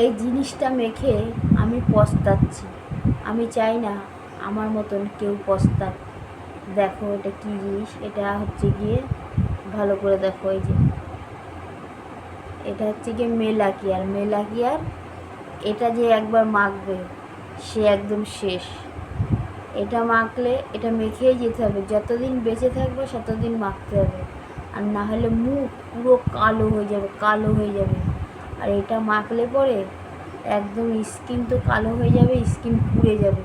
এই জিনিসটা মেখে আমি পস্তাচ্ছি। আমি চাই না আমার মতন কেউ পস্তাক। দেখো এটা কী জিনিস, এটা হচ্ছে গিয়ে ভালো করে দেখো, এই যে এটা হচ্ছে গিয়ে মেলাকিয়ার। এটা যে একবার মাখবে সে একদম শেষ। এটা মাখলে, এটা মেখেই যেতে হবে, যতদিন বেঁচে থাকবে ততদিন মাখতে হবে, আর না হলে মুখ পুরো কালো হয়ে যাবে। আর এটা মাখলে পরে একদম স্কিন তো কালো হয়ে যাবে, স্কিন পুড়ে যাবে।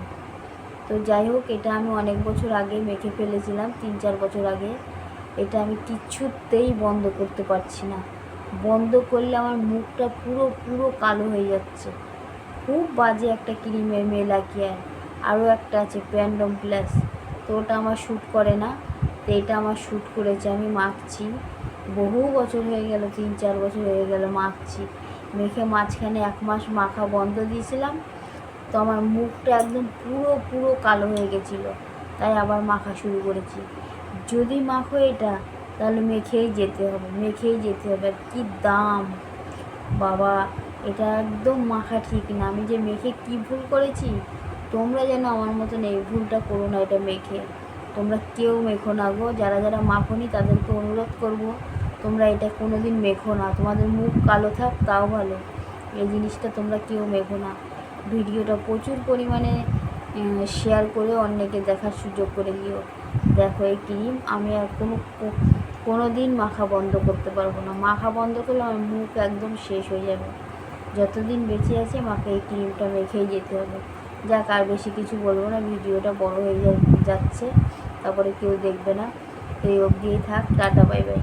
তো যাই হোক, এটা আমি অনেক বছর আগে মেখে ফেলেছিলাম, 3-4 বছর আগে। এটা আমি কিছুতেই বন্ধ করতে পারছি না। বন্ধ করলে আমার মুখটা পুরো পুরো কালো হয়ে যাচ্ছে। খুব বাজে একটা ক্রিমের মেলাকিয়ার। আরও একটা আছে প্যান্ডম প্লাস, তো ওটা আমার শ্যুট করে না, তো এটা আমার শ্যুট করেছে। আমি মাখছি, বহু বছর হয়ে গেল, 3-4 বছর হয়ে গেল মাখছি। মেখে মাঝখানে 1 মাস মাখা বন্ধ দিয়েছিলাম, তো আমার মুখটা একদম পুরো পুরো কালো হয়ে গেছিলো, তাই আবার মাখা শুরু করেছি। যদি মাখো এটা, তাহলে মেখেই যেতে হবে। আর কী দাম বাবা, এটা একদম মাখা ঠিক না। আমি যে মেখে কি ভুল করেছি, তোমরা যেন আমার মতন এই ভুলটা করো না। এটা মেখে তোমরা কেউ মেখো না গো, যারা যারা মাখোনি তাদেরকে অনুরোধ করব, তোমরা এটা কোনো দিন মেখো না। তোমাদের মুখ কালো থাক তাও ভালো, এই জিনিসটা তোমরা কেউ মেখো না। ভিডিওটা প্রচুর পরিমাণে শেয়ার করে অন্যকে দেখার সুযোগ করে দিও। দেখো এই ক্রিম আমি আর কোনো দিন মাখা বন্ধ করতে পারবো না। মাখা বন্ধ করলে আমার মুখ একদম শেষ হয়ে যাবে। যতদিন বেঁচে আছে আমাকে এই ক্রিমটা মেখেই যেতে হবে। যাক, আর বেশি কিছু বলবো না, ভিডিওটা বড় হয়ে যাচ্ছে, তারপরে কেউ দেখবে না। এই অবধিই থাক, টাটা বাই বাই।